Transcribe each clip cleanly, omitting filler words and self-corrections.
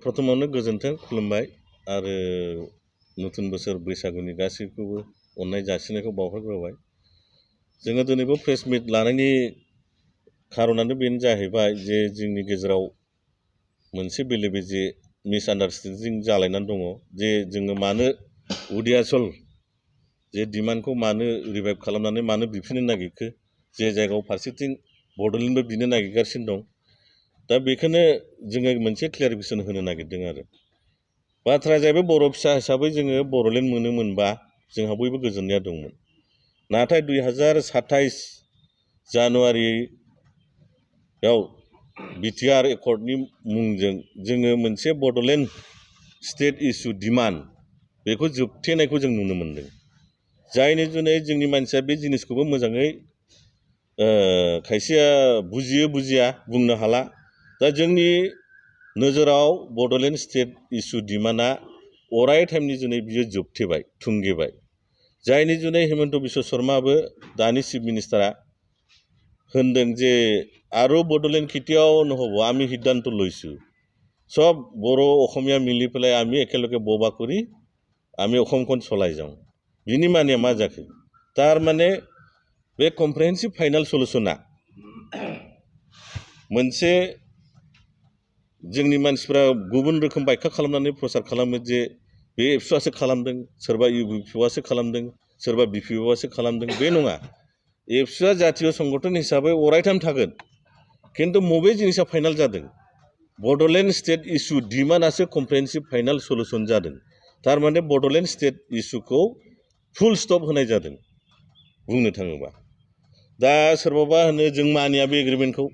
प्रथमावनो गोजोन्थों खुलुमबाय आरो नतुन बोसोर बैसागुनि गासैखौबो अननाय जासिनायखौ बावहरग्रोबाय। जोङो दिनैबो प्रेस मिट लानायनि खारनानो बेनो जाहैबाय जे जोंनि गेजेराव मोनसे बेले बेजे मिसआन्डारस्टेन्डिं जालायनानै दङ जे जोङो मानो उदियासल जे डिमान्डखौ मानो रिभाइभ खालामनानै मानो बिफिननो नागिरखो, जे जायगायाव फारसेथिं बड'लेण्डबो बिनो नागिरगासिनो दं। दा बेखौनो जोङो मोनसे क्लियारिफिकेसन होनो नागिरदों आरो बाथ्राया जाहैबाय बर' फिसा हिसाबै जोङो बड'लेण्ड मोनोमोनबा जोंहा बयबो गोजोननाया दंमोन। नाथाय 2027 जानुवारियाव बिटिआर एकर्डनि मुंजों जोङो मोनसे बड'लेण्ड स्टेट इस्यु डिमान्ड बेखौ जोबथेनायखौ जों नुनो मोनदों। जायनि जुनै जोंनि मानसिया बे जिनिसखौबो मोजाङै खायसेया बुजियो बुजिया बुंनो हाला। दा जोंनि नोजोराव बड'लेण्ड स्टेट इस्यु डिमान्डआ अराय टाइमनि जुनै बियो जोबथेबाय थुंगेबाय। जायनि जुनै हिमन्त बिश्व शर्माबो दानि चिफ मिनिस्टारा होनदों जे आरो बड'लेण्ड खेथियाव নহ'ব, আমি সিদ্ধান্ত লৈছোঁ সব बर' অসমীয়া মিলি পেলাই আমি একেলগে ববা কৰি আমি অসমখন চলাই যাওঁ। बिनि मानिया मा जाखो? थारमाने बे कम्प्रिहेन्सिभ फाइनाल सलुशना मोनसे जोंनि मानसिफ्रा गुबुन रोखोम बायखा खालामनानै प्रसार खालामो जे बे एबसुआसो खालामदों, सोरबा इउपिपिअआसो खालामदों, सोरबा बिपिअआसो खालामदों। बे नङा, एबसुआ जातीय संगठन हिसाबै अरायटाइम थागोन, खिन्थु बबे जिनिसा फाइनाल जादों बड'लेण्ड स्टेट इस्यु डिमान्डआसो कम्प्रिहेन्सिभ फाइनाल सलुशन जादों। थारमाने बड'लेण्ड स्टेट इस्युखौ फुल स्टप होनाय जादों बुंनो थाङोबा। दा सोरबाबा होनो जों मानिया बे एग्रिमेन्टखौ,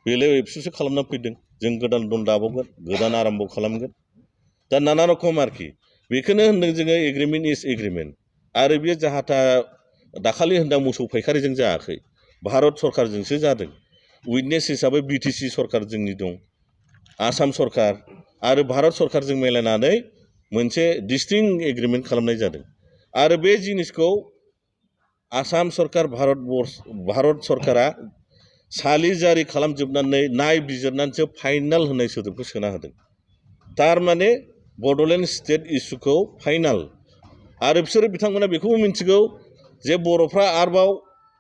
बेलाय एबसुसो खालामना फैदों, जों गोदान दल दाबावगोन, गोदान आराम्भ खालामगोन। दा नाना रखम आरोखि बेखौनो होनदों जोङो एग्रिमेन्ट इज एग्रिमेन्ट। आरो बेयो जाहाथा दाखालि होनदों मोसौ फायखारिजों जायाखै, भारत सरकारजोंसो जादों। उइटनेस हिसाबै बिटिसि सरकार जोंनि दं, आसाम सरकार आरो भारत सरकारजों मिलायनानै मोनसे डिस्टिंक्ट एग्रिमेन्ट खालामनाय जादों। आरो बे जिनिसखौ आसाम सरकार भारत सरकारा सालि जारि खालामजोबनानै नायबिजिरनानैसो फाइनाल होननाय सोदोबखौ सोना होदों। थारमाने बड'लेण्ड स्टेट इस्युखौ फाइनाल। आरो बिसोरो बिथांमोना बेखौबो मिन्थिगौ जे बर'फ्रा आरोबाव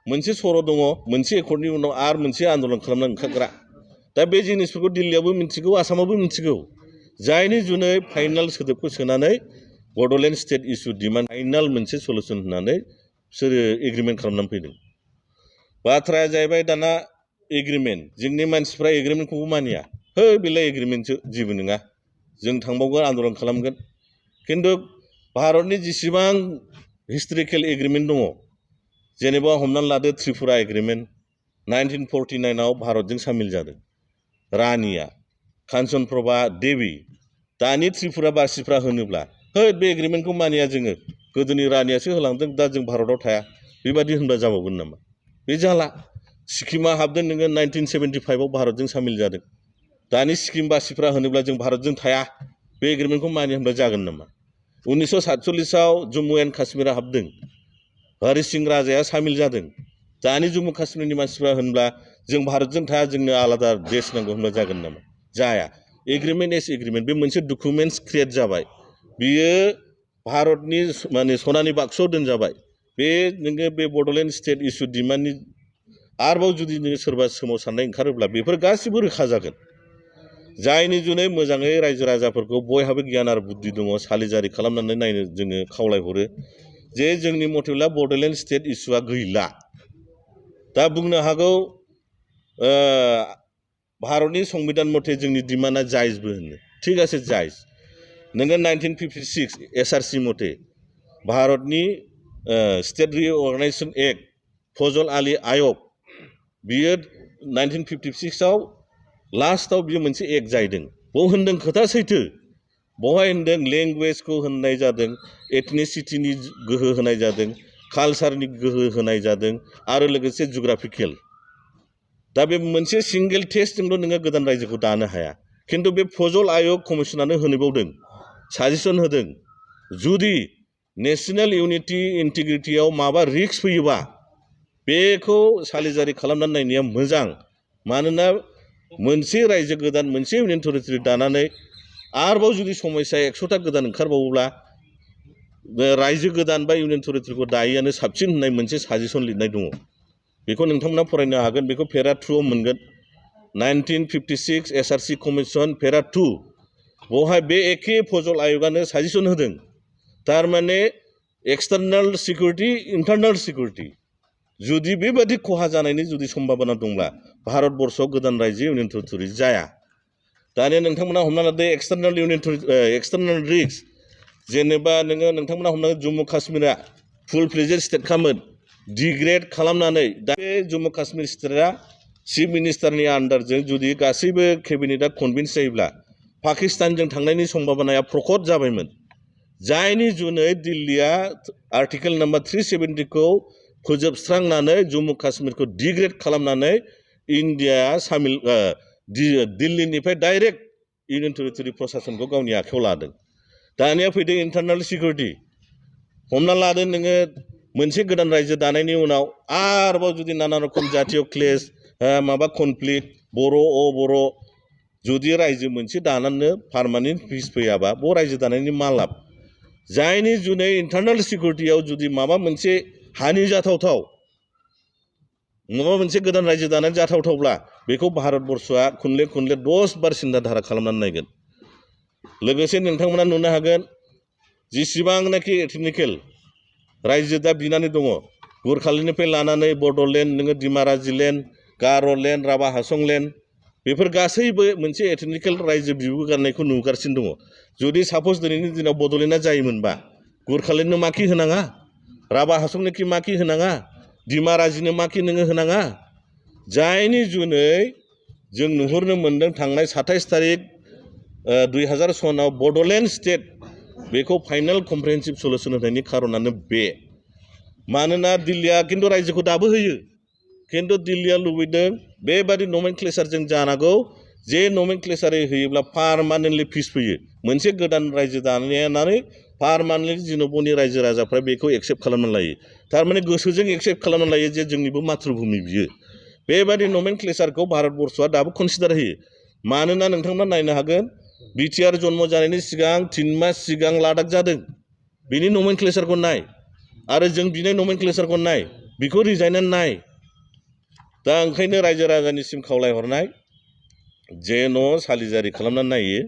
मोनसे सर' दङ, मोनसे एकर्डनि उनाव आरो मोनसे आन्दलन खालामना ओंखारग्रा। दा बे जिनिसफोरखौ दिल्लीयावबो मिन्थिगौ, आसामावबो मिन्थिगौ। जायनि जुनै फाइनाल सोदोबखौ सोनानै Bodoland state issue demand final मोनसे सलुशन होननानै बिसोरो एग्रिमेन्ट खालामनानै फैदों। बाथ्राया जाहैबाय दाना एग्रिमेन्ट, जोंनि मानसिफ्रा एग्रिमेन्टखौबो मानिया, है बेलाय एग्रिमेन्टसो, जेबो नङा, जों थांबावगोन आन्दलन खालामगोन। खिन्थु भारतनि जेसेबां हिस्ट'रिकेल एग्रिमेन्ट दङ, जेनेबा हमनानै लादो त्रिपुरा एग्रिमेन्ट 1949आव भारतजों सामिल जादों रानिया कान्चन प्रभा देवी। दानि त्रिपुरा बासिफ्रा होनोब्ला है बे एग्रिमेन्टखौ मानिया जोङो, गोदोनि रानियासो होलांदों, दा जों भारतआव थाया, बेबादि होनबा जाबावगोन नामा? बे जाला। सिक्किमा हाबदों नोङो 1975आव भारतजों सामिल जादों, दानि सिक्किम बासिफ्रा होनोब्ला जों भारतजों थाया, बे एग्रिमेन्टखौ मानिया होनबा जागोन नामा? 1947आव जम्मु एन्ड काश्मीरा हाबदों, हरि सिं राजाया सामिल जादों, दानि जम्मु काश्मीरनि मानसिफ्रा होनब्ला जों भारतजों थाया, जोंनो आलादा देश नांगौ होनबा जागोन नामा? जाया। एग्रिमेन्ट इज एग्रिमेन्ट। बे मोनसे डकुमेन्टस क्रिएट जाबाय, बियो भारतनि माने सनानि बाक्सुआव दोनजाबाय। बे नोङो बे बड'लेण्ड स्टेट इस्यु डिमान्डनि आरोबाव जुदि नोङो सोरबा सोमावसारनाय ओंखारोब्ला बेफोर गासिबो रोखा जागोन। जायनि जुनै मोजाङै रायजो राजाफोरखौ बयहाबो गियान आरो बुद्धि दङ, सालिजारि खालामनानै नायनो जोङो खावलायहरो जे जोंनि मथेब्ला बड'लेण्ड स्टेट इस्युआ गैला। दा बुंनो हागौ भारतनि संबिधान मथे जोंनि डिमान्डआ जायजबो होनो, थिग আছে जायज। नोङो 1956 एसआरसि मथे भारतनि स्टेट रिअर्गेनाइजेशन एक्ट फजल आली आयग, बियो 1956आव लास्टआव बियो मोनसे एक्ट जाहैदों। बाव होनदों खोथा सैथो, बहाय होनदों लेंगुवेजखौ होननाय जादों, एथनिसिटिनि गोहो होनाय जादों, कालसारनि गोहो होनाय जादों, आरो लोगोसे जुग्राफिकेल। दा बे मोनसे सिंगेल टेस्टजोंल' नोङो गोदान रायजोखौ दानो हाया। खिन्थु बे फजल आयग कमिसनानो होनबावदों, साजेसन होदों, जुदि नेशनेल इउनिटि इन्टिग्रिटियाव माबा रिक्स फैयोबा बेखौ सालिजारि खालामनानै नायनाया मोजां। मानोना मोनसे रायजो गोदान, मोनसे इउनियन टेरिटरि दानानै आरोबाव जुदि समस्या 100टा गोदान ओंखारबावोब्ला रायजो गोदान बा इउनियन टेरिटरिखौ दायैआनो साबसिन होननाय मोनसे साजेसन लिरनाय दङ बेखौ नोंथांमोना फरायनो हागोन बेखौ पेरा 2 आव मोनगोन 1956 एसआरसि कमिसन पेरा 2 बेवहाय बे एखे फजल आय'गानो साजेसन होदों थारमाने एक्सटार्नाल सिकिउरिटि इन्टारनाल सिकिउरिटि जुदि बेबादि खहा जानायनि जुदि सम्भाबना दंब्ला भारतबर्षआव गोदान रायजो इउनियन टेरिटरि जाया दानिया नोंथांमोना हमना लादो एक्सटार्नाल रिस्क जेनेबा नोंथांमोना हमना जम्मु काश्मीरा फुल फ्लेजेड स्टेटखामोन डिग्रेड खालामनानै दा बे जम्मु काश्मीर स्टेटआ चिफ मिनिस्टारनि आन्डारजों जुदि गासैबो केबिनेटआ कनभिन्स जायोब्ला पाकिस्तानजों थांनायनि सम्भाबनाया प्रकट जाबायमोन जायनि जुनै दिल्लीया आर्टिकेल नाम्बार 370 खौ फोजोबस्रांनानै जम्मु काश्मीरखौ डिग्रेड खालामनानै इन्डियाया दिल्लीनिफ्राय डाइरेक्ट इउनियन टेरिटरि प्रसासनखौ गावनि आखायाव लादों दानिया फैदों इन्टारनाल सिकिउरिटि हमना लादो नोङो मोनसे गोदान रायजो दानायनि उनाव आरोबाव जुदि नाना रखम जातीय क्लेश माबा कनफ्लिक्ट बर' अबर' जुदि रायजो मोनसे दानानै पार्मानेन्ट पिस फैयाबा बे रायजो दानायनि मा लाब जायनि जुनै इन्टारनाल सिकिउरिटियाव जुदि माबा मोनसे हानि जाथावथाव माबा मोनसे गोदान रायजो दानानै जाथावथावब्ला बेखौ भारतबर्षआ खनले 10 बार सिन्था धारा खालामनानै नायगोन लोगोसे नोंथांमोना नुनो हागोन जेसेबांनाखि एथनिकेल रायजो दा बिनानै दङ गुरखालिनिफ्राय लानानै बड'लेण्ड नोङो दिमाराजिलेण्ड गार'लेण्ड राभा हासंलेण्ड बेफोर गासैबो मोनसे एथनिकेल रायजो बिबोगारनायखौ नुगासिनो दङ जुदि साप'ज दिनैनि दिनाव बड'लेण्डआ जायोमोनबा गुरखालिनो माखि होनाङा राभा हासंनो कि माखि होनाङा दिमाराजिनो माखि नोङो होनाङा जायनि जुनै जों नुहुरनो मोन्दों थांनाय 27 तारिख 2000 सनाव बड'लेण्ड स्टेट बेखौ फाइनाल कमप्रिहेन्सिभ सल्युसन होनायनि खारनानो बे मानोना दिल्लीया खिन्थु रायजोखौ दाबो होयो खिन्थु दिल्लीया लुबैदों बेबादि नमेनक्लेचारजों जानांगौ जे नमेनक्लेचारै होयोब्ला पार्मानेन्टलि पिस फैयो मोनसे गोदान रायजो दानानै पार्मानेन्टलि जेन'बनि रायजो राजाफ्रा बेखौ एक्सेप्ट खालामनानै लायो थारमाने गोसोजों एक्सेप्ट खालामनानै लायो जे जोंनिबो मातृभूमि बियो बेबादि नमेनक्लेचारखौ भारतबर्षआ दाबो कनसिडार होयो मानोना नोंथांमोना नायनो हागोन बिटिआर जन्म जानायनि सिगां 3 मास सिगां लादाख जादों बिनि नमेनक्लेचारखौ नाय आरो जों बिनाय नमेनक्लेचारखौ नाय बिखौ रिजायनानै नाय दा ओंखायनो रायजो राजानिसिम खावलायहरनाय जेन' सालिजारि खालामनानै नायो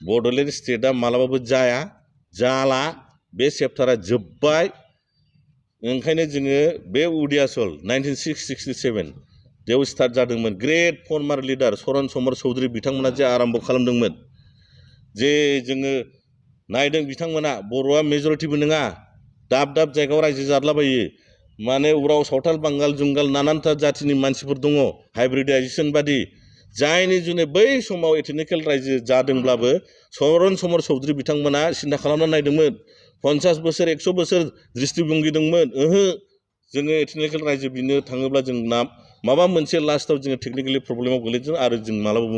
बड'लेण्ड स्टेटआ मालाबाबो जाया जाला बे चेप्टारा जोब्बाय ओंखायनो जोङो बे उदियासल 1967 बेयाव स्टार्ट जादोंमोन ग्रेट फर्मार लिडार चरण समर चौधुरी बिथांमोना जे आराम्भ खालामदोंमोन जे जोङो नायदों बिथांमोना बर'आ मेजरिटिबो नङा दाब जायगायाव रायजो जादलाबायो माने उराव सावथाल बांगाल जुंगाल नानानथा जातिनि मानसिफोर दङ हाइब्रिडाइजेसन बादि जायनि जुनै बै समाव एथनिकेल रायजो जादोंब्लाबो चरण समर चौधुरी बिथांमोना सिन्था खालामना नायदोंमोन 50 बोसोर 100 बोसोर दृष्टिभंगि दंमोन जोङो एथनिकेल रायजो बिनो थाङोब्ला जों माबा मोनसे लास्टआव जोङो टेकनिकेलि प्रब्लेमाव गोलैदों आरो जों मालाबाबो